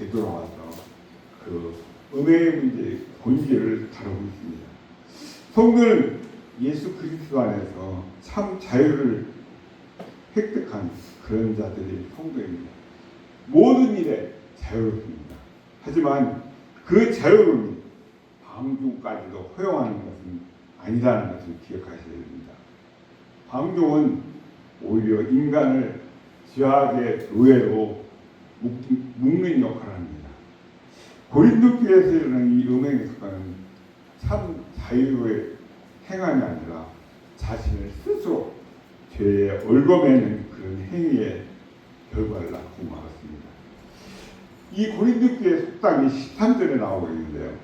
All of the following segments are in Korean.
되돌아와서 그 음행의 문제 본질을 다루고 있습니다. 성도는 예수 그리스도 안에서 참 자유를 획득한 그런 자들이 성도입니다. 모든 일에 자유롭습니다. 하지만 그 자유로움이 방종까지도 허용하는 것은 아니라는 것을 기억하셔야 됩니다. 방종은 오히려 인간을 죄악의 노예로 묶는 역할을 합니다. 고린도교에서 일어난 이 음행의 습관은 참 자유의 행함이 아니라 자신을 스스로 죄에 얽어매는 그런 행위의 결과를 낳고 말았습니다. 이 고린도교의 속담이 13절에 나오고 있는데요.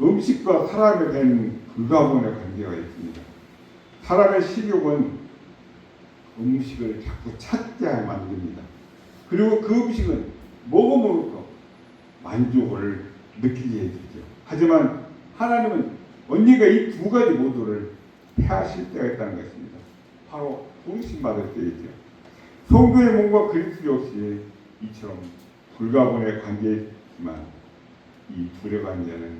음식과 사람에 대한 불가분의 관계가 있습니다. 사람의 식욕은 음식을 자꾸 찾게 만듭니다. 그리고 그 음식은 먹음으로써 만족을 느끼게 해주죠. 하지만 하나님은 언니가 이 두 가지 모두를 폐하실 때가 있다는 것입니다. 바로 부르심 받을 때이죠. 성도의 몸과 그리스도 역시 이처럼 불가분의 관계이지만 이 둘의 관계는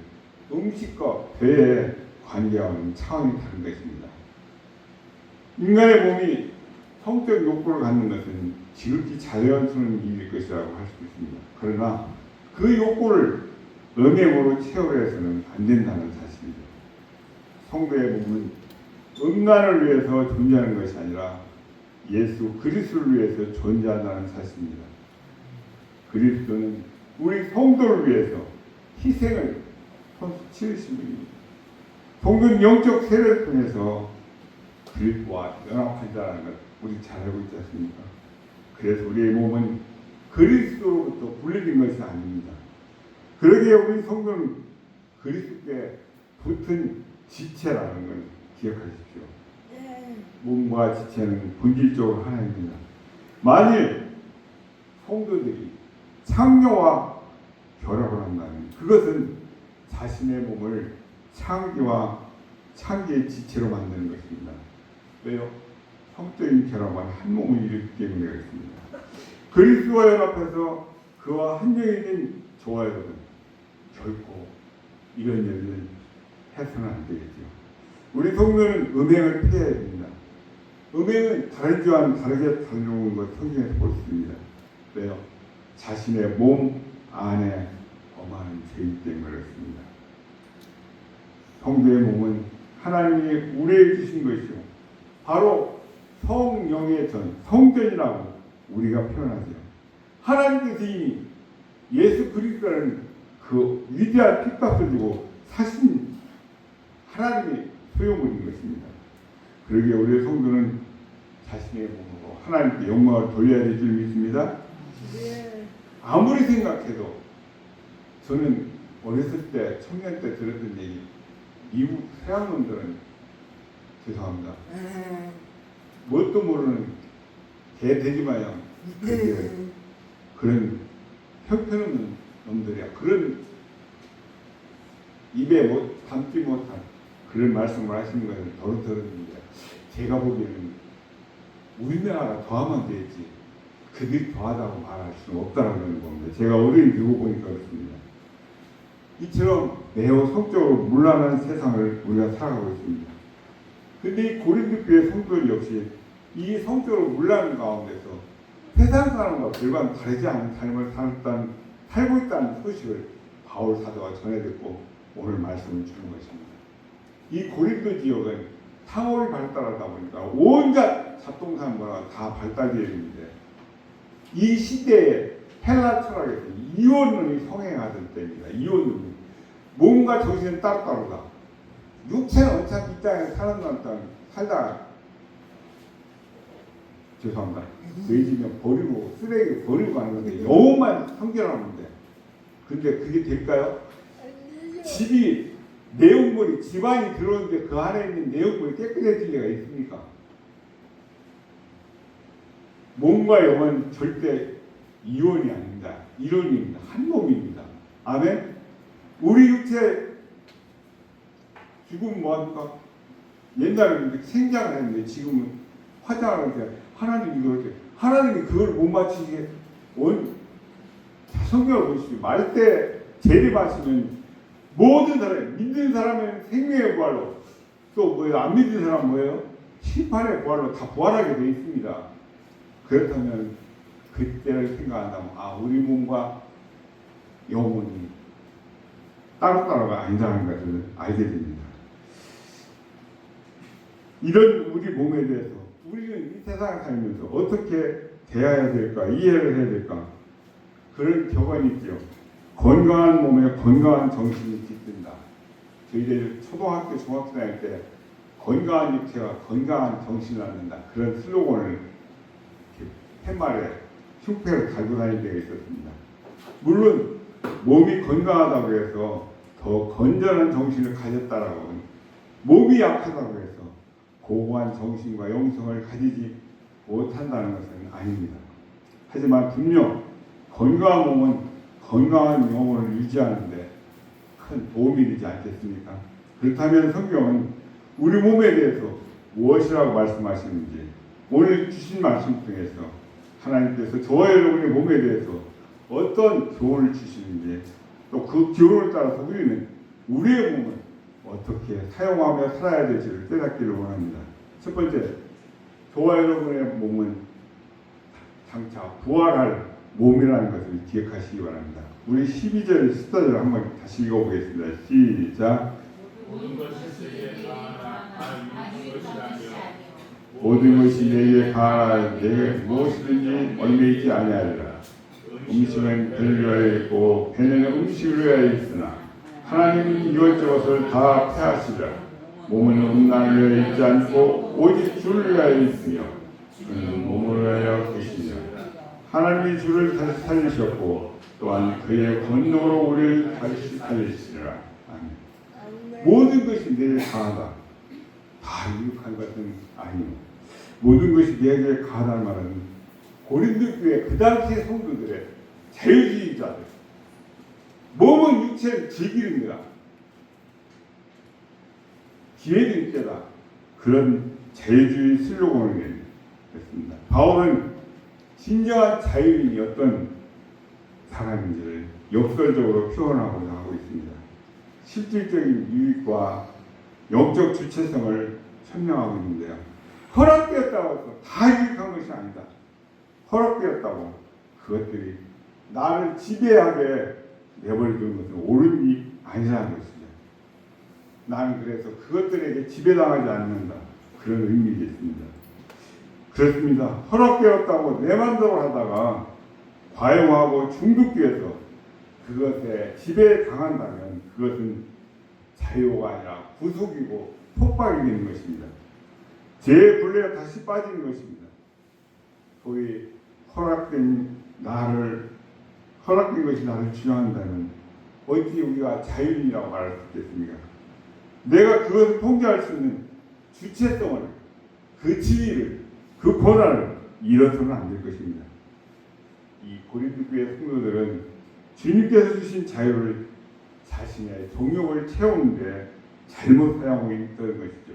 음식과 배의 관계와는 차원이 다른 것입니다. 인간의 몸이 성적 욕구를 갖는 것은 지극히 자연스러운 일일 것이라고 할 수 있습니다. 그러나 그 욕구를 음행으로 채우려 해서는 안 된다는 사실이죠. 성도의 몸은 음란을 위해서 존재하는 것이 아니라 예수 그리스도를 위해서 존재한다는 사실입니다. 그리스도는 우리 성도를 위해서 희생을 치르신 분입니다. 성도는 영적 세례를 통해서 그리스도와 연합한 자라는 것 우리 잘 알고 있지 않습니까? 그래서 우리의 몸은 그리스도로부터 분리된 것이 아닙니다. 그러기에 우리 성도는 그리스도께 붙은 지체라는 걸 기억하십시오. 몸과 지체는 본질적으로 하나입니다. 만일 성도들이 창녀와 결합을 한다면 그것은 자신의 몸을 창기와 창기의 지체로 만드는 것입니다. 왜요? 성적인 결합은 한 몸을 이루기 때문에 그렇습니다. 그리스도와 연합해서 그와 한 영이 좋아요는 결코 이런 일을 해서는 안 되겠죠. 우리 성도는 음행을 피해야 됩니다. 음행은 다른 죄와는 다르게 다루는 것 성경에서 볼 수 있습니다. 왜요? 자신의 몸 안에 범하는 죄이기 때문에 그렇습니다. 성도의 몸은 하나님이 우리에게 주신 것이요. 바로 성령의 전, 성전이라고 우리가 표현하죠. 하나님께서 이미 예수 그리스도라는 그 위대한 핏값을 주고 사신 하나님의 소유물인 것입니다. 그러기에 우리의 성도는 자신의 몸으로 하나님께 영광을 돌려야 될 줄 믿습니다. 아무리 생각해도 저는 어렸을 때 청년 때 들었던 얘기, 미국 서양놈들은 죄송합니다. 뭣도 모르는 개 돼지 마냥 그런 형편없는 놈들이야. 그런 입에 못 담지 못한 그런 말씀을 하시는 것은 더럽더럽는데 제가 보기에는 우리나라가 더하면 되지 그들이 더하다고 말할 수는 없다는 겁니다. 제가 어른이 되고 보니까 그렇습니다. 이처럼 매우 성적으로 문란한 세상을 우리가 살아가고 있습니다. 근데 이 고린도교의 성도들 역시 이 성적으로 문란 가운데서 세상 사람과 별반 다르지 않은 삶을 살고 있다는 소식을 바울 사도가 전해 듣고 오늘 말씀을 주는 것입니다. 이 고린도 지역은 상업이 발달하다 보니까 온갖 잡동사는 뭐나 다 발달되어 있는데 이 시대에 헬라 철학에서 이혼론이 성행하던 때입니다. 이혼론이 몸과 정신은 따로따로다. 육체는 어차피 이 땅에 살다가 죄송합니다. 뇌지면 버리고 쓰레기 버리고 가는 건데 영혼만 성결하면 돼. 근데 그게 될까요? 집이 내용물이 집안이 들어오는데 그 안에 있는 내용물이 깨끗해질 리가 있습니까? 몸과 영은 절대 이혼이 아닙니다. 이론입니다. 한 몸입니다. 아멘. 우리 육체 지금 뭐합니까? 옛날에는 생장을 했는데 지금은 화장을 할 때 하나님이 그렇게 하나님이 그걸 못 맞추게 성경을 보십시오. 말때 재림하시면 모든 사람, 믿는 사람은 생명의 부활로, 또 뭐예요? 안 믿는 사람은 뭐예요? 심판의 부활로 다 부활하게 되어 있습니다. 그렇다면 그때를 생각한다면 우리 몸과 영혼이 따로따로가 아니라는 것을 알게 됩니다. 이런 우리 몸에 대해서 우리는 이 세상을 살면서 어떻게 대해야 될까, 이해를 해야 될까, 그런 격언이 있죠. 건강한 몸에 건강한 정신이 깃든다. 저희들 초등학교, 중학교 다닐 때 건강한 육체와 건강한 정신을 낳는다. 그런 슬로건을 팻말에 흉패를 달고 다닐 때가 있었습니다. 물론 몸이 건강하다고 해서 더 건전한 정신을 가졌다라고 하면, 몸이 약하다고 해서 고고한 정신과 영성을 가지지 못한다는 것은 아닙니다. 하지만 분명 건강한 몸은 건강한 영혼을 유지하는데 큰 도움이 되지 않겠습니까? 그렇다면 성경은 우리 몸에 대해서 무엇이라고 말씀하시는지, 오늘 주신 말씀 중에서 하나님께서 저와 여러분의 몸에 대해서 어떤 교훈을 주시는지, 또 그 교훈을 따라서 우리는 우리의 몸을 어떻게 사용하며 살아야 될지를 깨닫기를 원합니다. 첫 번째, 저와 여러분의 몸은 장차 부활할 몸이라는 것을 기억하시기 바랍니다. 우리 12절, 14절 한번 다시 읽어보겠습니다. 시작. 모든 것이 내게 가하나 유익한 것이 아니요 모든 것이 내게 가하나 내게 무엇이든지 얽매이지 아니하리라. 음식은 배를 위하여 있고 배는 음식을 위하여 있으나 하나님은 이것저것을 다 폐하시리라. 몸은 음란을 위하여 있지 않고 오직 주를 위하여 있으며 그는 몸을 위하여 계시니라. 하나님이 주를 다시 살리셨고 또한 그의 권능으로 우리를 다시 살리시리라. 아멘. 모든 것이 내게 가하다. 다 유익한 것은 아니요. 모든 것이 내게 가하다는 말은 고린도 교회 그 당시 성도들의 자유주의자들, 몸은 육체를 즐기는가, 기회는 때다, 그런 자유주의 슬로건을 냈습니다. 바울은 진정한 자유인이 어떤 사람인지를 역설적으로 표현하고자 하고 있습니다. 실질적인 유익과 영적 주체성을 설명하고 있는데요. 허락되었다고 해서 다 유익한 것이 아니다. 허락되었다고 그것들이 나를 지배하게 내버려두는 것은 옳은 일이 아니라는 것이죠. 나는 그래서 그것들에게 지배당하지 않는다. 그런 의미겠습니다. 그렇습니다. 허락되었다고 내 맘대로 하다가 과용하고 중독돼서 그것에 지배당한다면 그것은 자유가 아니라 구속이고 폭발이 되는 것입니다. 제 굴레에 다시 빠지는 것입니다. 소위 허락된 것이 나를 주장한다면 어떻게 우리가 자유인이라고 말할 수 있겠습니까? 내가 그것을 통제할 수 있는 주체성을, 그 지위를, 그 권한을 잃어서는 안 될 것입니다. 이 고린도 교회 성도들은 주님께서 주신 자유를 자신의 정욕을 채우는데 잘못 사용하고 있던 것이죠.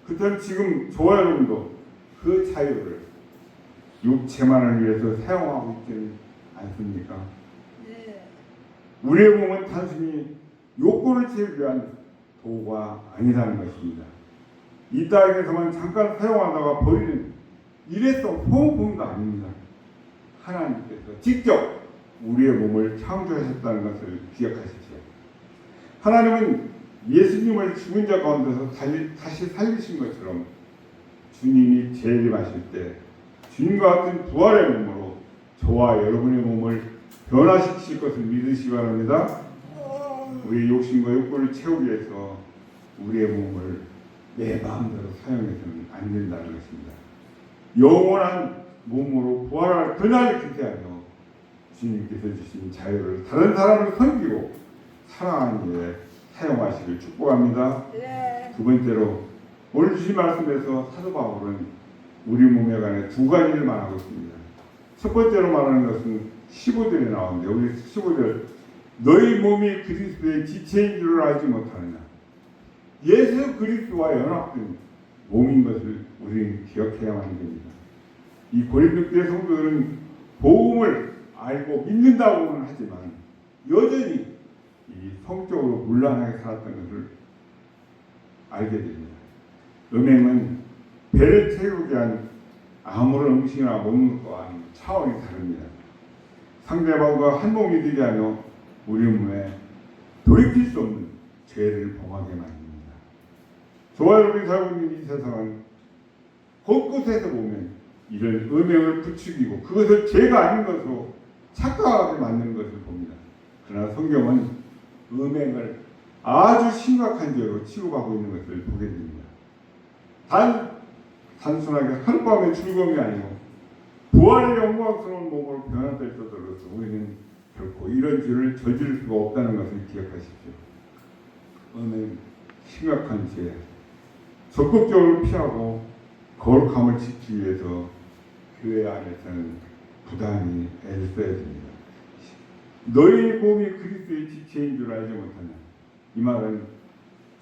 그렇다면 지금 저와 여러분도 그 자유를 육체만을 위해서 사용하고 있지는 않습니까? 네. 우리의 몸은 단순히 욕구를 채우기 위한 도구가 아니라는 것입니다. 이 땅에서만 잠깐 사용하다가 버리는 일회성 소모품도 아닙니다. 하나님께서 직접 우리의 몸을 창조하셨다는 것을 기억하십시오. 하나님은 예수님을 죽은 자 가운데서 다시 살리신 것처럼 주님이 재림하실 때 주님과 같은 부활의 몸으로 저와 여러분의 몸을 변화시키실 것을 믿으시기 바랍니다. 우리의 욕심과 욕구를 채우기 위해서 우리의 몸을 내 마음대로 사용해서는 안 된다는 것입니다. 영원한 몸으로 부활할 그날을 기대하며 주님께서 주신 자유를 다른 사람을 섬기고 사랑하는 일에 사용하시길 축복합니다. 네. 두 번째로 오늘 주신 말씀에서 사도 바울은 우리 몸에 관해 두 가지를 말하고 있습니다. 첫 번째로 말하는 것은 15절에 나오는데 우리 15절 너희 몸이 그리스도의 지체인 줄을 알지 못하느냐. 예수 그리스도와 연합된 몸인 것을 우리는 기억해야만 됩니다. 이 고린도 교회 성도들은 복음을 알고 믿는다고는 하지만 여전히 이 성적으로 문란하게 살았던 것을 알게 됩니다. 음행은 배를 채우기 위한 아무런 음식이나 먹는 것과는 차원이 다릅니다. 상대방과 한 몸이 되게 하며 우리 몸에 돌이킬 수 없는 죄를 범하게 만듭니다. 저와 여러분이 살고 있는 이 세상은 곳곳에서 보면 이런 음행을 부추기고 그것을 죄가 아닌 것으로 착각하게 만드는 것을 봅니다. 그러나 성경은 음행을 아주 심각한 죄로 취급하고 있는 것을 보게 됩니다. 단순하게 하룻밤의 즐거움이 아니고 부활의 영광스러운 몸으로 변화될 때로서 우리는 결코 이런 죄를 저지를 수가 없다는 것을 기억하십시오. 음행 심각한 죄, 적극적으로 피하고 거룩함을 지키기 위해서 교회 안에서는 부단히 애를 써야 됩니다. 너희 몸이 그리스도의 지체인 줄 알지 못하냐. 이 말은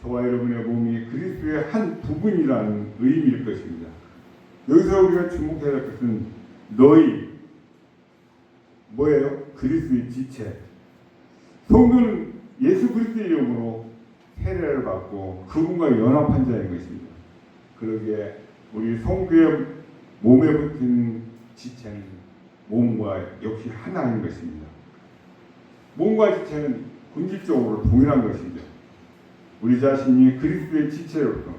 저와 여러분의 몸이 그리스도의 한 부분이라는 의미일 것입니다. 여기서 우리가 주목해야 할 것은 너희 뭐예요? 그리스도의 지체. 성도는 예수 그리스도의 이름으로 세례를 받고 그분과 연합한 자인 것입니다. 그러기에 우리 성도의 몸에 붙은 지체는 몸과 역시 하나인 것입니다. 몸과 지체는 본질적으로 동일한 것이죠. 우리 자신이 그리스도의 지체로서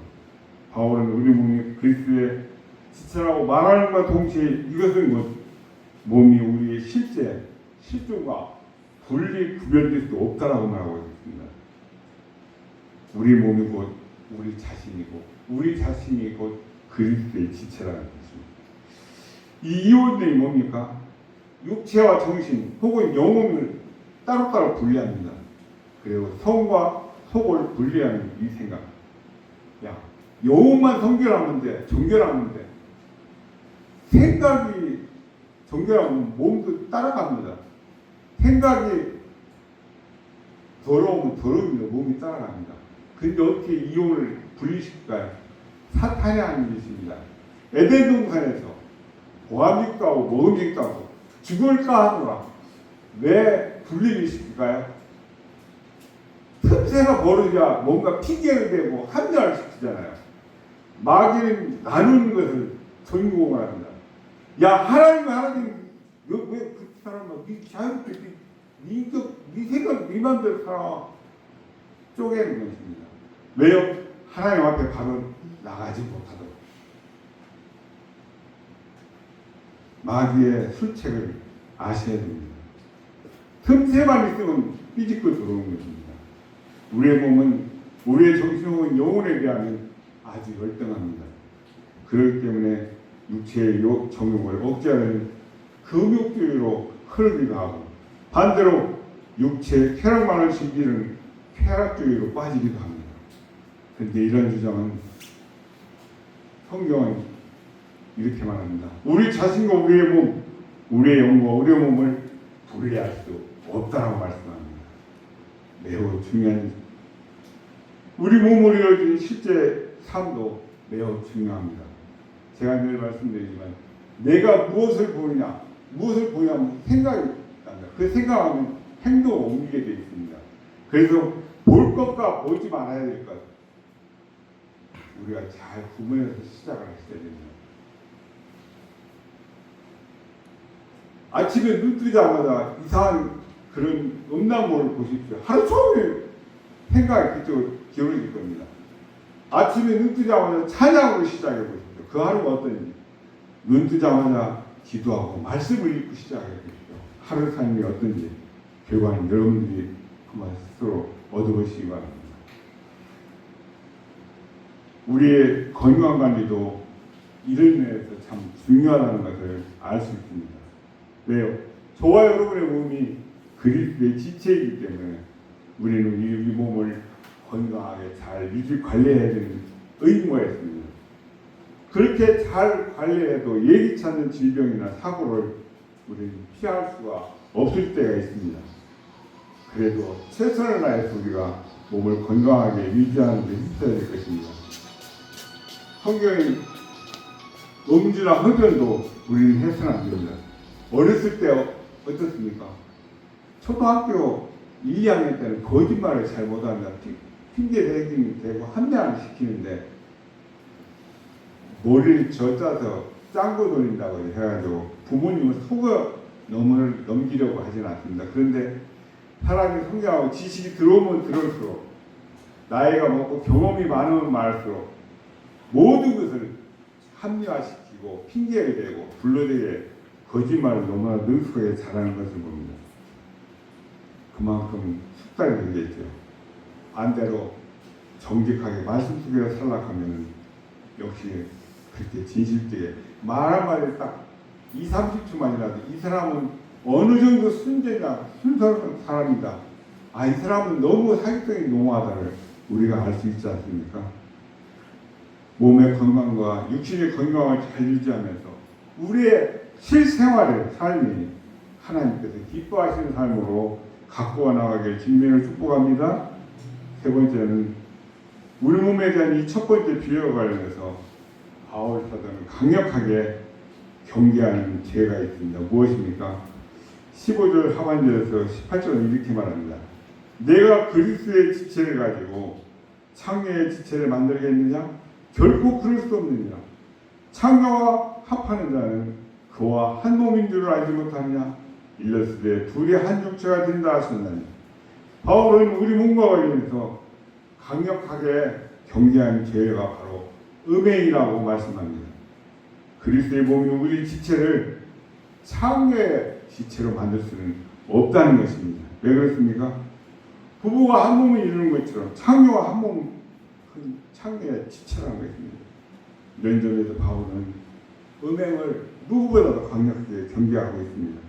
바울은 우리 몸이 그리스도의 지체라고 말하는 것과 동시에 이것은 몸이 우리의 실존과 분리 구별될 수 없다라고 말하고 있습니다. 우리 몸이 곧 우리 자신이고 우리 자신이 곧 그리스도의 지체라는 것입니다. 이 이원들이 뭡니까? 육체와 정신 혹은 영혼을 따로따로 분리합니다. 그리고 성과 속을 분리하는 이 생각. 야, 영혼만 정결하면 돼. 정결하면 돼. 생각이 정결하면 몸도 따라갑니다. 생각이 더러우면 더러우면 몸이 따라갑니다. 근데 어떻게 이혼을 분리시킬까요? 사탄이 하는 짓입니다. 에덴 동산에서 보암직도 하고 먹음직도 하고 죽을까 하노라. 왜 분리를 시킬까요? 틈새가 벌어져야 뭔가 핑계를 대고 합리화를 시키잖아요. 마귀는 나누는 것을 전공을 합니다. 야, 하나님 왜 그렇게 살았나? 네 자유롭게 네 생각 네 맘대로 살아. 쪼개는 것입니다. 왜요? 하나님 앞에 바로 나가지 못하도록. 마귀의 술책을 아셔야 됩니다. 틈새만 있으면 삐집고 들어오는 것입니다. 우리의 몸은 우리의 정신은 영혼에 비하면 아주 열등합니다. 그렇기 때문에 육체의 정욕을 억제하는 금욕주의로 흐르기도 하고 반대로 육체의 쾌락만을 즐기는 쾌락주의로 빠지기도 합니다. 그런데 이런 주장은 성경은 이렇게 말합니다. 우리 자신과 우리의 몸, 우리의 영과 우리의 몸을 분리할 수 없다라고 말씀합니다. 매우 중요한 우리 몸을 이루어진 실제 삶도 매우 중요합니다. 제가 늘 말씀드리지만 내가 무엇을 보냐면 생각이 난다. 그 생각하면 행동을 옮기게 되어 있습니다. 그래서 볼 것과 보지 말아야 될 것. 우리가 잘 구분해서 시작을 하셔야 됩니다. 아침에 눈 뜨자마자 이상한 그런 음란물을 보십시오. 하루 종일 생각이 그쪽으로 기울어질 겁니다. 아침에 눈 뜨자마자 찬양으로 시작해 보십시오. 그 하루가 어떤지. 눈 뜨자마자 기도하고 말씀을 읽고 시작해 보십시오. 하루 삶이 어떤지 결과는 여러분들이 한번 스스로 얻어보시기 바랍니다. 우리의 건강관리도 이런 면에서 참 중요하다는 것을 알 수 있습니다. 왜요? 저와 여러분의 몸이 그리스도의 지체이기 때문에 우리는 이 몸을 건강하게 잘 유지 관리해야 되는 의무가 있습니다. 그렇게 잘 관리해도 예기치 않는 질병이나 사고를 우리는 피할 수가 없을 때가 있습니다. 그래도 최선을 다해서 우리가 몸을 건강하게 유지하는 데 있어야 될 것입니다. 성경의 음주나 흡연도 우리는 해서는 안 됩니다. 어렸을 때 어떻습니까? 초등학교 1, 2학년 때는 거짓말을 잘 못하면 핑계 대긴 되고 합리화를 시키는데 머리를 젖어서 짱구 돌린다고 해가지고 부모님은 속어 넘기려고 하지는 않습니다. 그런데 사람이 성장하고 지식이 들어오면 들어올수록 나이가 먹고 경험이 많으면 많을수록 모든 것을 합리화시키고 핑계를 대고 불러대게 거짓말을 너무나 능숙하게 잘하는 것을 봅니다. 그만큼 숙달이 되겠죠. 반대로 정직하게 말씀 속에서 살락하면 역시 그렇게 진실되게 말 한마디 딱 2, 30초만이라도 이 사람은 어느 정도 순전이나 순수한 사람이다. 이 사람은 너무 사기성이 농후하다를 우리가 알 수 있지 않습니까? 몸의 건강과 육신의 건강을 잘 유지하면서 우리의 실생활의 삶이 하나님께서 기뻐하시는 삶으로 갖고 나가길 진명을 축복합니다. 세 번째는 우리 몸에 대한 이 첫 번째 비유와 관련해서 바울 사도는 강력하게 경계하는 죄가 있습니다. 무엇입니까? 15절 하반절에서 18절은 이렇게 말합니다. 내가 그리스도의 지체를 가지고 창녀의 지체를 만들겠느냐? 결코 그럴 수 없느니라. 창녀와 합하는 자는 그와 한 몸인 줄을 알지 못하느냐? 일러스되 둘이 한 육체가 된다 하셨나니. 바울은 우리 몸과 관련해서 강력하게 경계하는 죄가 바로 음행이라고 말씀합니다. 그리스도의 몸인 우리 지체를 창녀의 지체로 만들 수는 없다는 것입니다. 왜 그렇습니까? 부부가 한 몸을 이루는 것처럼 창녀와 한 몸은 창녀의 지체라는 것입니다. 이런 점에서 바울은 음행을 누구보다도 강력하게 경계하고 있습니다.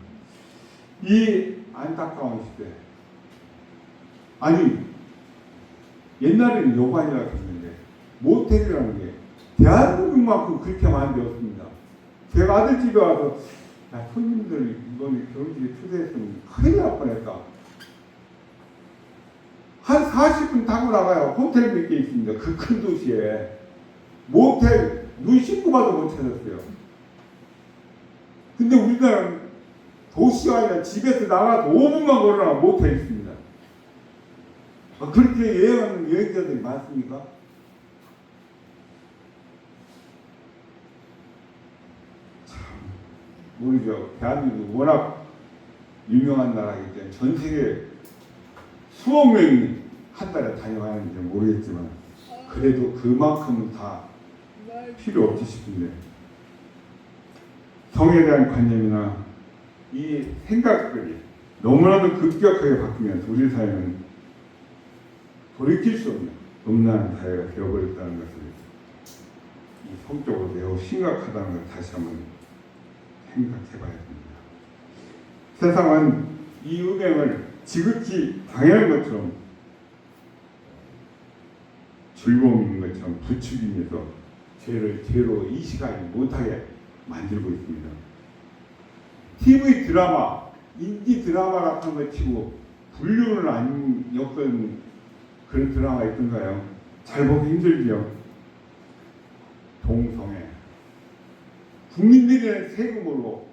이 안타까운 시대, 아니 옛날에는 여관이라고 했는데 모텔이라는 게 대한민국만큼 그렇게 많은 데 없습니다. 제가 아들 집에 와서 야, 손님들 이번에 결혼식에 초대했으면 큰일 날 뻔했다. 한 40분 타고 나가요. 호텔 몇 개 있습니다. 그 큰 도시에 모텔 눈 씻고 봐도 못 찾았어요. 근데 우리나라는 도시가 아니라 집에서 나가서 5분만 걸어라 모텔 있습니다. 그렇게 여행하는 여행자들이 많습니까? 참 모르죠. 대한민국 워낙 유명한 나라이기 때문에 전 세계 수억 명이 한 달에 다녀가는지 모르겠지만 그래도 그만큼은 다 필요 없지 싶은데 성에 대한 관념이나 이 생각들이 너무나도 급격하게 바뀌면서 우리 사회는 돌이킬 수 없는 음란한 사회가 되어버렸다는 것을 이 성적으로 매우 심각하다는 걸 다시 한번 생각해봐야 됩니다. 세상은 이 음행을 지극히 당연한 것처럼 즐거움 있는 것처럼 부추기면서 죄를 죄로 인식하지 못하게 만들고 있습니다. TV 드라마, 인디 드라마 같은 거 치고 불륜을 안 엮은 그런 드라마 있던가요? 잘 보기 힘들지요. 동성애. 국민들의 세금으로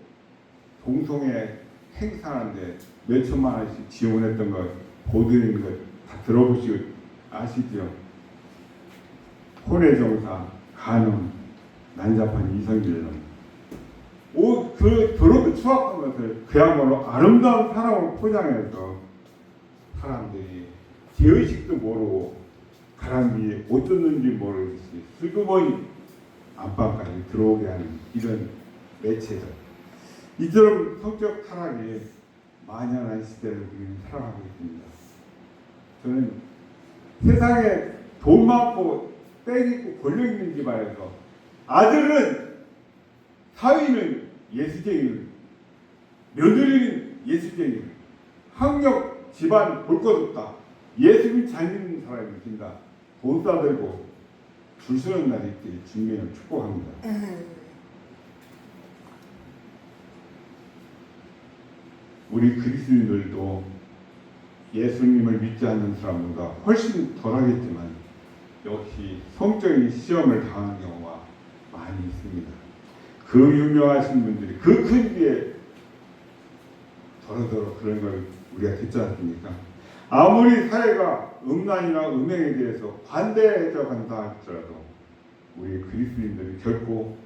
동성애 행사하는데 몇 천만 원씩 지원했던 거 보드리는 거 다 들어보시고 아시죠? 혼외정사, 간음, 난잡한 이성질론. 그 더럽게 추악한 것을 그야말로 아름다운 사랑으로 포장해서 사람들이 제의식도 모르고 가랑비에 옷 젖는지 모르겠이 슬그머니 안방까지 들어오게 하는 이런 매체들. 이처럼 성적 타락이 만연한 시대를 우리는 살아가고 있습니다. 저는 세상에 돈 많고 빽 있고 권력 있는 집안에서 아들은 사위는 예수쟁이, 며느리는 예수쟁이, 학력 집안 볼 것 없다. 예수를 잘 믿는 사람이 있습니다. 돈 싸들고 줄 서는 날이 있기를 주님을 축복합니다. 우리 그리스도인들도 예수님을 믿지 않는 사람보다 훨씬 덜하겠지만 역시 성적인 시험을 당하는 경우가 많이 있습니다. 그 유명하신 분들이 그 큰 위에 더러더러 그런 걸 우리가 듣지 않습니까? 아무리 사회가 음란이나 음행에 대해서 반대해서 간다 할지라도 우리 그리스도인들이 결코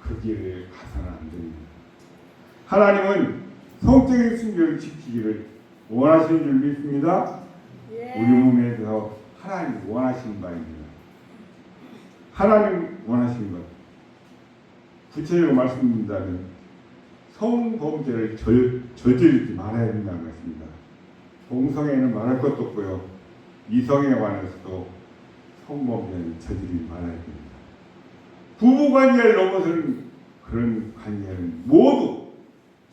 그 길에 가서는 안 됩니다. 하나님은 성적인 순결을 지키기를 원하시는 줄 믿습니다. 우리 몸에 대해서 하나님 원하시는 바입니다. 하나님 원하시는 것. 구체적으로 말씀드린다면 성범죄를 저지르지 말아야 된다는 것입니다. 동성애는 말할 것도 없고요. 이성에 관해서도 성범죄는 저지르지 말아야 됩니다. 부부관계를 넘어서는 그런 관계는 모두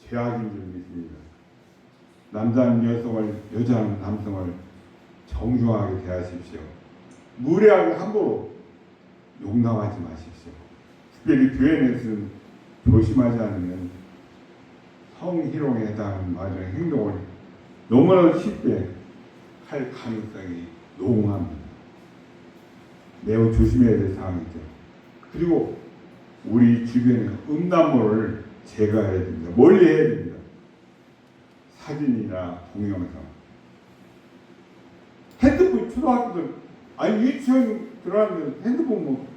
죄악인 줄 믿습니다. 남자는 여성을, 여자는 남성을 정중하게 대하십시오. 무례하게 함부로 용납하지 마십시오. 특별히 교회 내에서는 조심하지 않으면 성희롱에 해당하는 말이나 행동을 너무나 쉽게 할 가능성이 농후합니다. 매우 조심해야 될 사항이죠. 그리고 우리 주변의 음란물을 제거해야 됩니다. 멀리 해야 됩니다. 사진이나 동영상. 핸드폰 초등학교들 아니 유치원 들어가면 핸드폰 뭐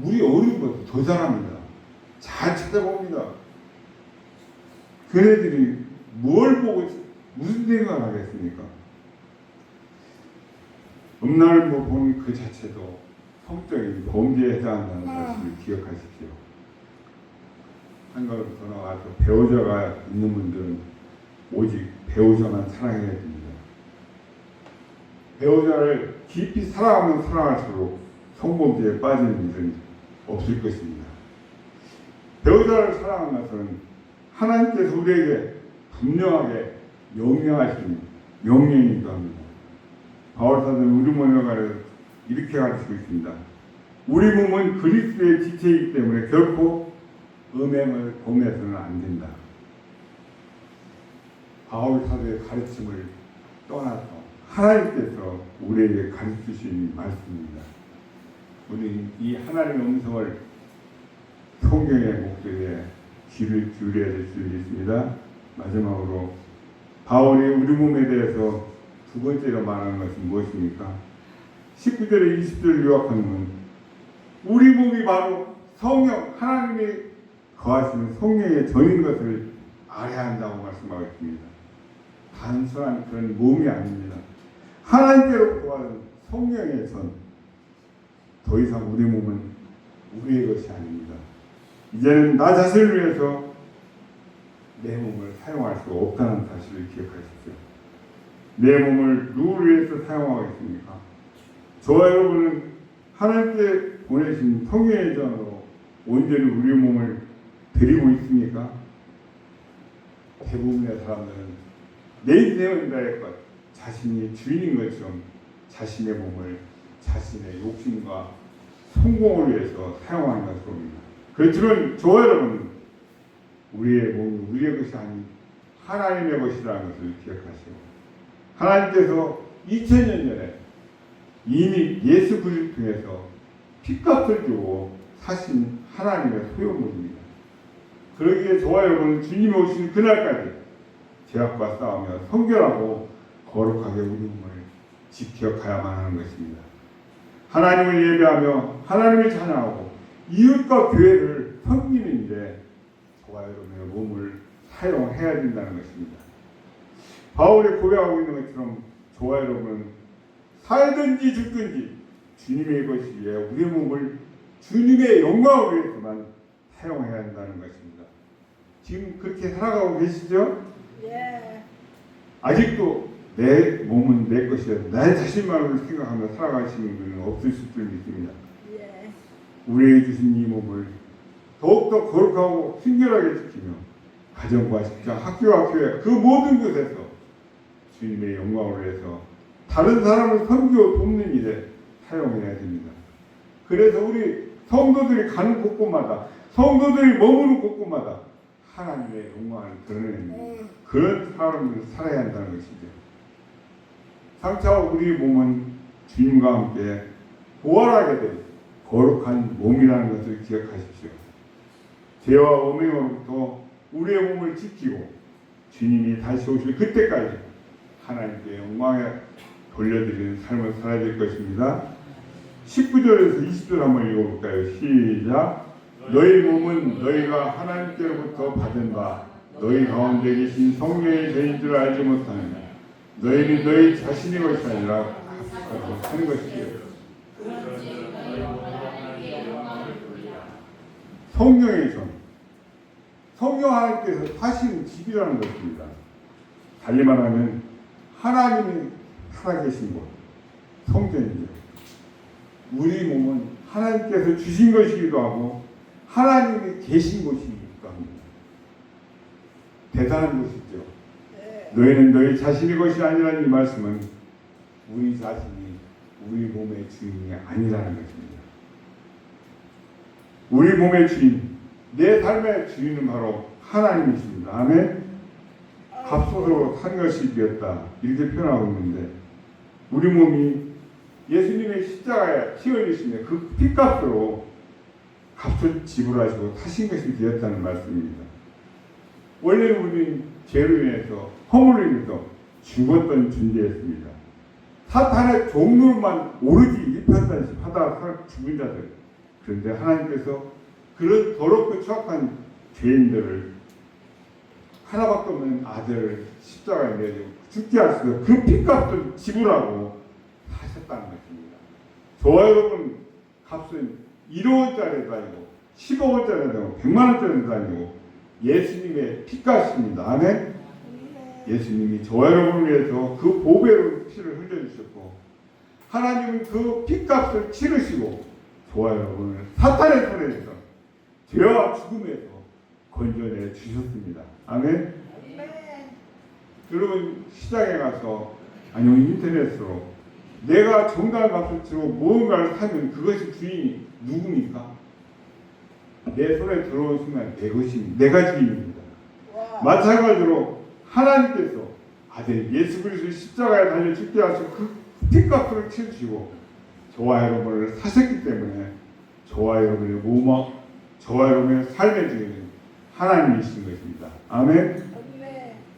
우리 어른보다 더 잘합니다. 잘 찾아봅니다. 그 애들이 뭘 보고 무슨 생각을 하겠습니까? 음란을 보는 그 자체도 성적인 범죄에 해당한다는 사실을 기억하십시오. 한 걸음 더 나가서 배우자가 있는 분들은 오직 배우자만 사랑해야 됩니다. 배우자를 깊이 사랑하면 사랑할수록 성범죄에 빠지는 일은 없을 것입니다. 배우자를 사랑하는 것은 하나님께서 우리에게 분명하게 명령하신 명령이기도 합니다. 바울사도는 우리 몸에 관해서 이렇게 가르치고 있습니다. 우리 몸은 그리스도의 지체이기 때문에 결코 음행을 범해서는 안 된다. 바울사도의 가르침을 떠나서 하나님께서 우리에게 가르치신 말씀입니다. 우리는 이 하나님의 음성을 성경의 목소리에 귀를 기울여야 될 줄 믿습니다. 마지막으로 바울이 우리 몸에 대해서 두 번째로 말하는 것은 무엇입니까? 19절에 20절을 요약하면 우리 몸이 바로 성령, 하나님이 거하시는 성령의 전인 것을 알아야 한다고 말씀하고 있습니다. 단순한 그런 몸이 아닙니다. 하나님께로부터 받은 성령의 전. 더 이상 우리 몸은 우리의 것이 아닙니다. 이제는 나 자신을 위해서 내 몸을 사용할 수 없다는 사실을 기억하십시오. 내 몸을 누구를 위해서 사용하고 있습니까? 저와 여러분은 하나님께 보내신 성령의 전으로 온전히 우리 몸을 드리고 있습니까? 대부분의 사람들은 내 인생은 나의 것, 자신이 주인인 것처럼 자신의 몸을 자신의 욕심과 성공을 위해서 사용하는 것을 봅니다. 그렇지만 저와 여러분은 우리의 몸이 우리의 것이 아닌 하나님의 것이라는 것을 기억하시오. 하나님께서 2000년 전에 이미 예수 그리스도를 통해서 핏값을 주고 사신 하나님의 소유물입니다. 그러기에 저와 여러분은 주님이 오신 그날까지 죄악과 싸우며 성결하고 거룩하게 우리 몸을 지켜가야만 하는 것입니다. 하나님을 예배하며 하나님을 찬양하고 이웃과 교회를 섬기는 일에 저와 여러분의 몸을 사용해야 된다는 것입니다. 바울이 고백하고 있는 것처럼 저와 여러분은 살든지 죽든지 주님의 것이기에 우리의 몸을 주님의 영광을 위해서만 사용해야 한다는 것입니다. 지금 그렇게 살아가고 계시죠? 예. 아직도 내 몸은 내 것이야. 나 자신만을 생각하며 살아가시는 분은 없으실 줄 믿습니다. 예. 우리에게 주신 이 몸을 더욱더 거룩하고 순결하게 지키며 가정과 직장, 학교와 교회 그 모든 곳에서 주님의 영광을 위해서 다른 사람을 섬기고 돕는 일에 사용해야 됩니다. 그래서 우리 성도들이 가는 곳곳마다 성도들이 머무는 곳곳마다 하나님의 영광을 드러내는 그런 사람으로 살아야 한다는 것이죠. 장차 우리 몸은 주님과 함께 부활하게 된 거룩한 몸이라는 것을 기억하십시오. 죄와 음행으로부터 우리의 몸을 지키고 주님이 다시 오실 그때까지 하나님께 영광에 돌려드리는 삶을 살아야 될 것입니다. 19절에서 20절 한번 읽어볼까요? 시작. 너희 몸은 너희가 하나님께로부터 받은 바 너희 가운데 계신 성령의 죄인 줄 알지 못하느냐. 너희는 너희 자신의 것이 아니라 값으로 사는 것이요. 성령의 전. 성령 하나님께서 사시는 집이라는 것입니다. 달리 말하면 하나님이 살아계신 곳, 성전이죠. 우리 몸은 하나님께서 주신 것이기도 하고 하나님이 계신 곳이기도 합니다. 대단한 것이죠. 너희는 너희 자신의 것이 아니라는 이 말씀은 우리 자신이 우리 몸의 주인이 아니라는 것입니다. 우리 몸의 주인, 내 삶의 주인은 바로 하나님이십니다. 아멘. 값으로 산 것이 되었다 이렇게 표현하고 있는데 우리 몸이 예수님의 십자가에 피 흘리시며 그 피값으로 값을 지불하시고 사신 것이 되었다는 말씀입니다. 원래는 우리는 죄로 인해서 허물로 인해서 죽었던 존재였습니다. 사탄의 종로만 오르지 입혔다시 하다가 죽은 자들. 그런데 하나님께서 그런 더럽고 추악한 죄인들을 하나밖에 없는 아들을 십자가에 내려 죽게 하셔서 그 피값을 지불하고 하셨다는 것입니다. 저와 여러분 값은 1억원짜리도 아니고 10억원짜리도 아니고 100만원짜리도 아니고 예수님의 피값입니다. 아멘. 예수님이 저와 여러분을 위해서 그 보배로 피를 흘려주셨고 하나님은 그 피값을 치르시고 저와 여러분을 사탄의 손에서 죄와 죽음에서 건져내 주셨습니다. 아멘. 여러분 시장에 가서 아니면 인터넷으로 내가 정당한 값을 치르고 무언가를 사면 그것이 주인이 누굽니까? 내 손에 들어온 순간 내 것입니다. 내가 주인입니다. 마찬가지로 하나님께서 아들 예수 그리스도의 십자가에 달려 죽게 하시고 그 피값을 치르시고 저와 여러분을 사셨기 때문에 저와 여러분의 몸과 저와 여러분의 삶의 주인은 하나님이신 것입니다. 아멘.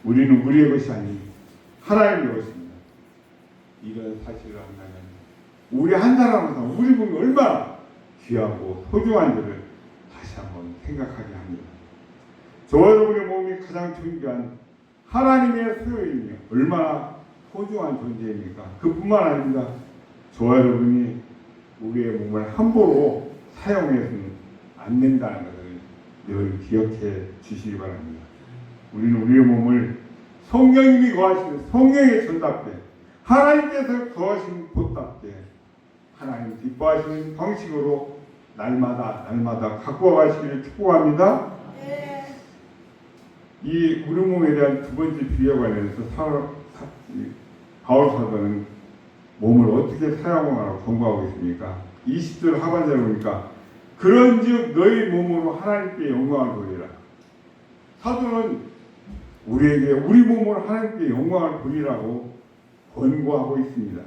우리는 우리의 것이 아닌 하나님의 것입니다. 이런 사실을 한다면 우리 한 사람 한 사람 우리 몸이 얼마나 귀하고 소중한지를 다시 한번 생각하게 합니다. 저와 여러분의 몸이 가장 존귀한 하나님의 소유이며 얼마나 소중한 존재입니까? 그뿐만 아닙니다. 저와 여러분이 우리의 몸을 함부로 사용해서는 안 된다는 것을 늘 기억해 주시기 바랍니다. 우리는 우리의 몸을 성령님이 거하시는 성령의 전답게 하나님께서 거하시는 곳답게 하나님 기뻐하시는 방식으로 날마다 갖고 가시기를 축복합니다. 이 우리 몸에 대한 두 번째 비유에 관련해서 바울 사도는 몸을 어떻게 사용하라고 권고하고 있습니까? 20절 하반절에 보니까 그런즉 너희 몸으로 하나님께 영광을 돌리라. 사도는 우리에게 우리 몸으로 하나님께 영광을 돌리라고 권고하고 있습니다.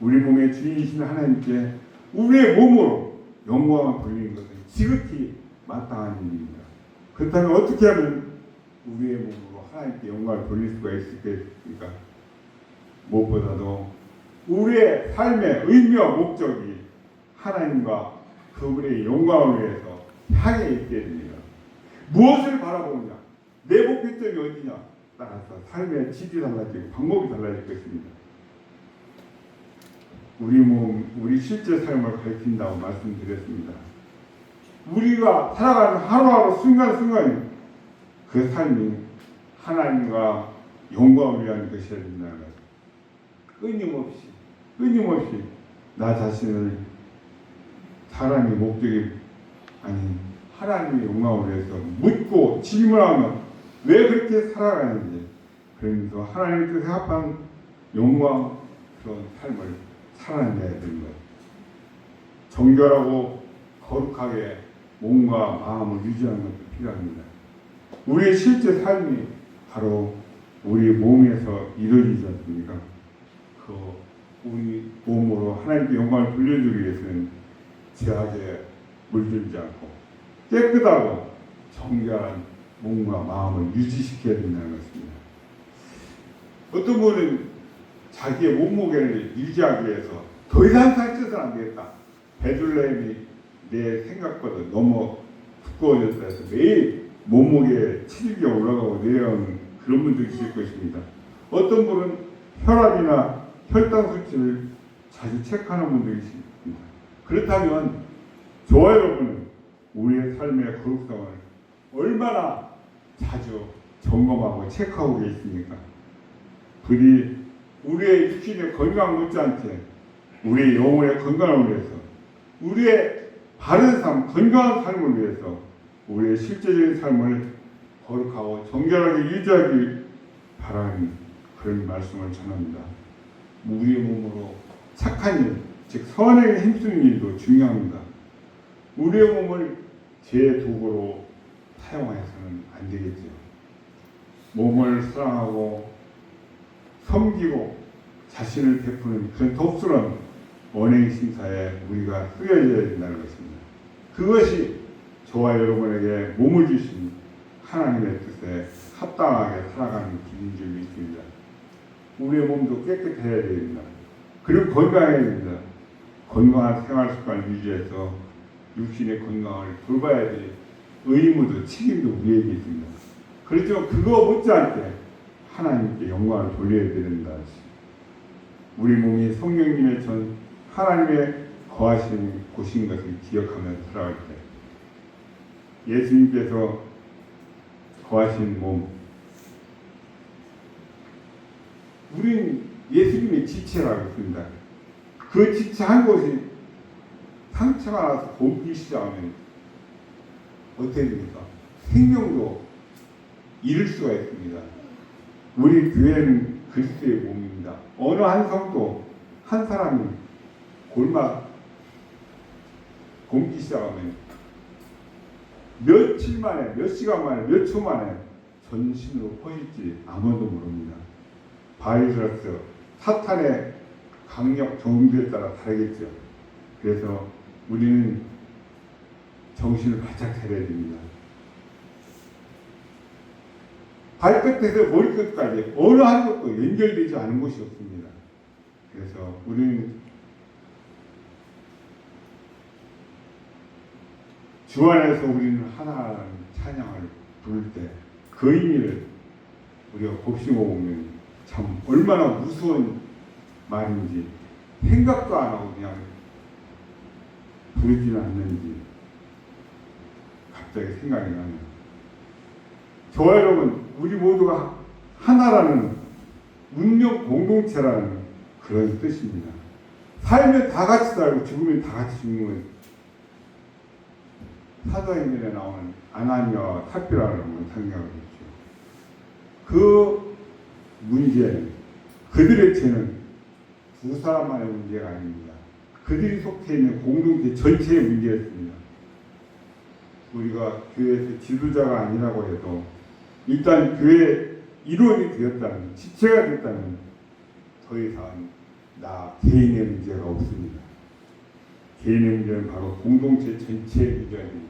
우리 몸의 주인이신 하나님께 우리의 몸으로 영광을 돌리는 것은 지극히 마땅한 일입니다. 그렇다면 어떻게 하면 우리의 몸으로 하나님께 영광을 돌릴 수가 있을까? 무엇보다도 우리의 삶의 의미와 목적이 하나님과 그분의 영광을 위해서 향해 있게 됩니다. 무엇을 바라보느냐, 내 목표점이 어디냐 따라서 삶의 질이 달라지고 방법이 달라질 것입니다. 우리 몸, 우리 실제 삶을 가리킨다고 말씀드렸습니다. 우리가 살아가는 하루하루 순간순간이 그 삶이 하나님과 영광을 위한 것이어야 된다는 것. 끊임없이 나 자신을 사람의 목적이 아닌 하나님의 영광을 위해서 묻고 질문하며 왜 그렇게 살아가는지 그러면서 하나님 뜻에 합한 영광 그런 삶을 살아내야 되는 것. 정결하고 거룩하게 몸과 마음을 유지하는 것도 필요합니다. 우리의 실제 삶이 바로 우리 몸에서 이루어지지 않습니까? 그 우리 몸으로 하나님께 영광을 돌려주기 위해서는 죄악에 물들지 않고 깨끗하고 정결한 몸과 마음을 유지시켜야 된다는 것입니다. 어떤 분은 자기의 몸무게를 유지하기 위해서 더 이상 살쪄서는 안 되겠다. 베들레헴이 내 생각보다 너무 두꺼워졌다 해서 매일 몸무게 7개 올라가고 내려오는 그런 분들이 있을 것입니다. 어떤 분은 혈압이나 혈당 수치를 자주 체크하는 분들이 있습니다. 그렇다면 저와 여러분은 우리의 삶의 거룩성을 얼마나 자주 점검하고 체크하고 계십니까? 부디 우리의 육신의 건강 못지않게 우리의 영혼의 건강을 위해서, 우리의 바른 삶, 건강한 삶을 위해서 우리의 실제적인 삶을 거룩하고 정결하게 유지하기 바라는 그런 말씀을 전합니다. 우리의 몸으로 착한 일, 즉 선행에 힘쓰는 일도 중요합니다. 우리의 몸을 죄의 도구로 사용해서는 안 되겠죠. 몸을 사랑하고 섬기고 자신을 베푸는 그런 독스러운 언행 심사에 우리가 쓰여져야 된다는 것입니다. 그것이 저와 여러분에게 몸을 주신 하나님의 뜻에 합당하게 살아가는 길인 줄 믿습니다. 우리의 몸도 깨끗해야 됩니다. 그리고 건강해야 됩니다. 건강한 생활 습관을 유지해서 육신의 건강을 돌봐야 될 의무도 책임도 우리에게 있습니다. 그렇지만 그거 못지않게 하나님께 영광을 돌려야 된다. 우리 몸이 성령님의 전 하나님의 거하시는 곳인 것을 기억하며 살아갈 때 예수님께서 거하신 몸, 우린 예수님의 지체라고 했습니다. 그 지체 한 곳이 상처가 나서 곰기 시작하면 어떻게 됩니까? 생명도 잃을 수가 있습니다. 우리 교회는 그리스도의 몸입니다. 어느 한 성도 한 사람이 곰기 시작하면 며칠 만에, 몇 시간 만에, 몇 초 만에 전신으로 퍼질지 아무도 모릅니다. 바이러스, 사탄의 강력 정도에 따라 다르겠죠. 그래서 우리는 정신을 바짝 차려야 됩니다. 발끝에서 머리끝까지 어느 한 곳도 연결되지 않은 곳이 없습니다. 그래서 우리는 주 안에서 우리는 하나라는 찬양을 부를 때 그 의미를 우리가 곱씹어 보면 참 얼마나 무서운 말인지 생각도 안 하고 그냥 부르지는 않는지 갑자기 생각이 나네요. 저와 여러분, 우리 모두가 하나라는 운명 공동체라는 그런 뜻입니다. 살면 다 같이 살고 죽으면 다 같이 죽는 거예요. 사도행전에 나오는 아나니아와 삽비라는 걸 생각하겠죠. 그 문제는, 그들의 죄는 두 사람만의 문제가 아닙니다. 그들이 속해 있는 공동체 전체의 문제였습니다. 우리가 교회에서 지도자가 아니라고 해도 일단 교회 일원이 되었다는, 지체가 됐다는 더 이상 나 개인의 문제가 없습니다. 개인의 문제는 바로 공동체 전체의 문제입니다.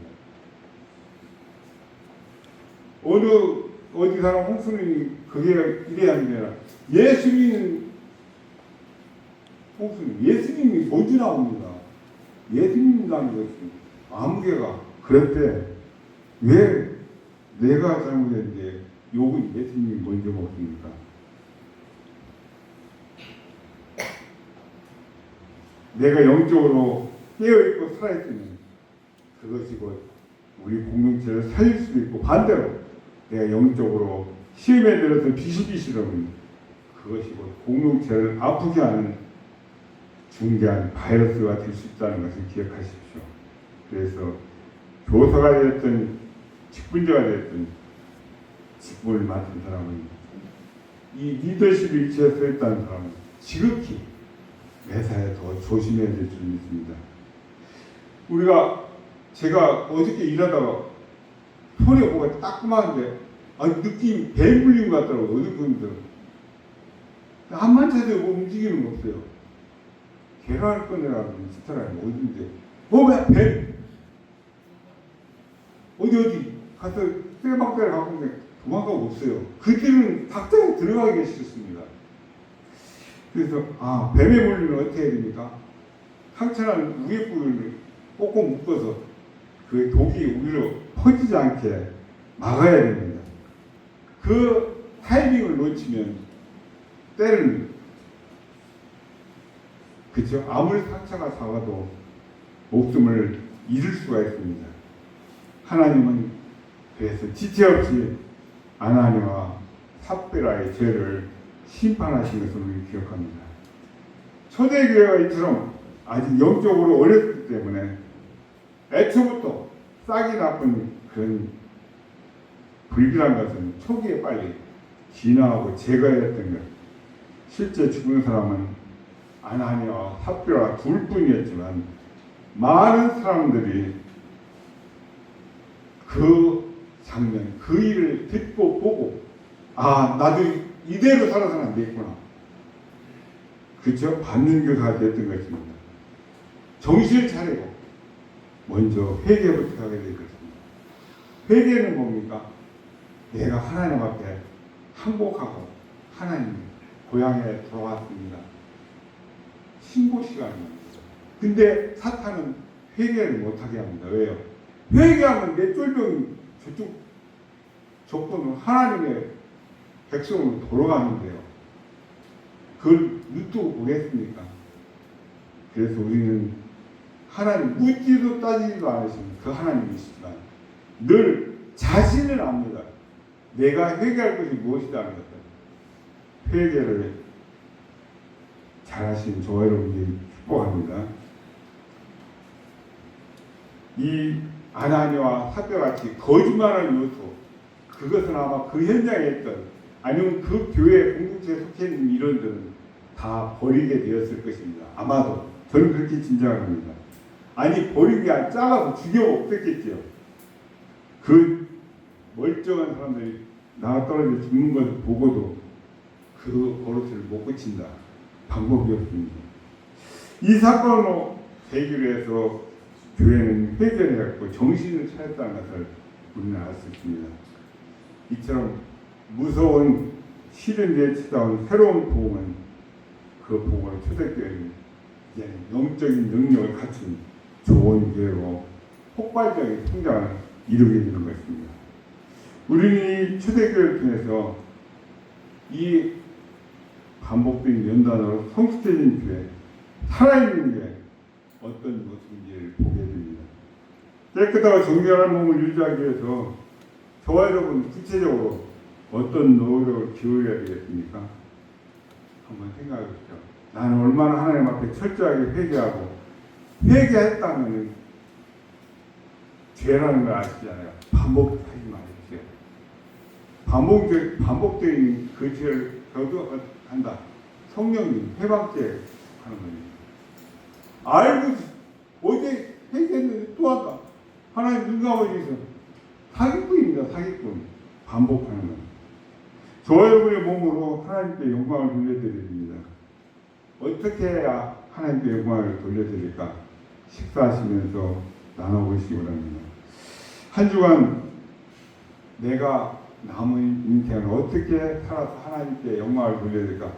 어디 사람 홍수님이 그게 이래야 합니다. 예수님은 홍수님, 예수님이 먼저 나옵니다. 예수님이라는 것이 아무개가 그랬대. 왜 내가 잘못했는데 욕은 예수님이 먼저 먹습니까? 내가 영적으로 깨어있고 살아있으면 그것이 곧 우리 공동체를 살릴 수도 있고, 반대로 내가 영적으로 시험에 들어서 비실비실하면 그것이 곧 공동체를 아프게 하는 중대한 바이러스가 될 수 있다는 것을 기억하십시오. 그래서 교사가 되었든 직분자가 되었든 직분을 맡은 사람은, 이 리더십 위치에 서 있다는 사람은 지극히 매사에 더 조심해야 될 줄 믿습니다. 제가 어저께 일하다가 손에 뭐가 따끔한데 느낌이 뱀 물린 것 같더라고요. 어디 보면 한만 차도 뭐 움직이는 거 없어요. 계란을 꺼내라고 스타라는 어딘데 뱀 어디 가서 쇠박대를 갖고 오는데 도망가고 없어요. 그들은 닭장에 들어가기 싫습니다. 그래서 뱀에 물리면 어떻게 해야 됩니까? 상처는 위에 부분을 꼭꼭 묶어서 그 독이 위로 퍼지지 않게 막아야 됩니다. 그 타이밍을 놓치면 때는 그렇죠. 아무리 상처가 작아도 목숨을 잃을 수가 있습니다. 하나님은 그래서 지체 없이 아나니와 삽비라의 죄를 심판하신 것을 우리 기억합니다. 초대교회가 이처럼 아직 영적으로 어렸기 때문에 애초부터 싹이 나쁜 그런 불길한 것은 초기에 빨리 진화하고 제거해야 했던 것. 실제 죽은 사람은 아나니와 삽비라 둘뿐이었지만 많은 사람들이 그 장면, 그 일을 듣고 보고 나도 이대로 살아서는 안 되겠구나. 그렇죠? 받는 교사가 됐던 것입니다. 정신을 차리고 먼저 회개부터 하게 될 것입니다. 회개는 뭡니까? 내가 하나님 앞에 항복하고 하나님 고향에 돌아왔습니다. 신고 시간입니다. 근데 사탄은 회개를 못하게 합니다. 왜요? 회개하면 내 쫄병이 저쪽 조건은 하나님의 백성으로 돌아가는데요. 그걸 눈뜨고 보겠습니까? 그래서 우리는 하나님 묻지도 따지지도 않으신 그 하나님이시지만 늘 자신을 압니다. 내가 회개할 것이 무엇이다는 것을. 회개를 잘하신 저와 여러분들이 축복합니다. 이 아나니와 삽비같이 거짓말하는 요소, 그것은 아마 그 현장에 있던 아니면 그 교회 공동체에 속해 있는 일원들은 다 버리게 되었을 것입니다. 아마도 저는 그렇게 짐작합니다. 아니 버린 게 아니라 잘라서 죽여 없었겠죠. 그 멀쩡한 사람들이 나가 떨어져 죽는 것을 보고도 그 버릇을 못 고친다. 방법이 없습니다. 이 사건으로 계기로 해서 교회는 회개를 했고 정신을 차렸다는 것을 우리는 알 수 있습니다. 이처럼 무서운 시련에 치다온 새로운 복음은 그 복음을 초대교회는 이제 영적인 능력을 갖춘 좋은 교회로 폭발적인 성장을 이루게 되는 것입니다. 우리는 이 초대교회를 통해서 이 반복된 연단으로 성숙해진 교회, 살아있는 교회 어떤 모습인지를 보게 됩니다. 깨끗하고 정결한 몸을 유지하기 위해서 저와 여러분 구체적으로 어떤 노력을 기울여야 되겠습니까? 한번 생각해 보시죠. 나는 얼마나 하나님 앞에 철저하게 회개하고 회개했다면 죄라는 걸 아시잖아요. 반복하지 마십시오. 반복된 그 죄를 저도 한다. 성령님 회방죄 하는 겁니다. 알고 어제 회개했는데 또 한다. 하나님 눈 감아주셔서 사기꾼입니다. 사기꾼. 반복하는 것. 저와 여러분의 몸으로 하나님께 영광을 돌려드립니다. 어떻게 해야 하나님께 영광을 돌려드릴까? 식사하시면서 나눠보시기 바랍니다. 한 주간 내가 남은 인생을 어떻게 살아서 하나님께 영광을 돌려드릴까?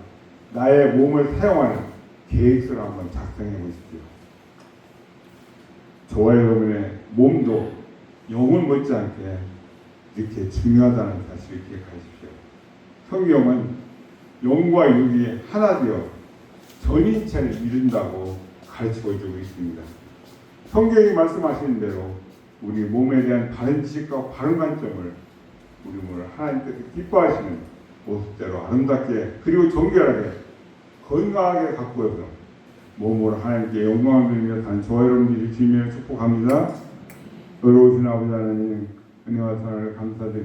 나의 몸을 사용하는 계획서를 한번 작성해 보십시오. 저와 여러분의 몸도 영혼 못지않게 이렇게 중요하다는 사실을 기억하십시오. 성경은 영과 육이 하나 되어 전인체를 이룬다고 가르치고 주고 있습니다. 성경이 말씀하시는 대로 우리 몸에 대한 바른 지식과 바른 관점을 우리 몸을 하나님께서 기뻐하시는 모습대로 아름답게 그리고 정결하게 건강하게 가꾸어서 몸으로 하나님께 영광을 드리며 사는 저와 여러분들이 주님을 축복합니다. 의로우신 아버지 하나님 은혜와 사랑을 감사드립니다.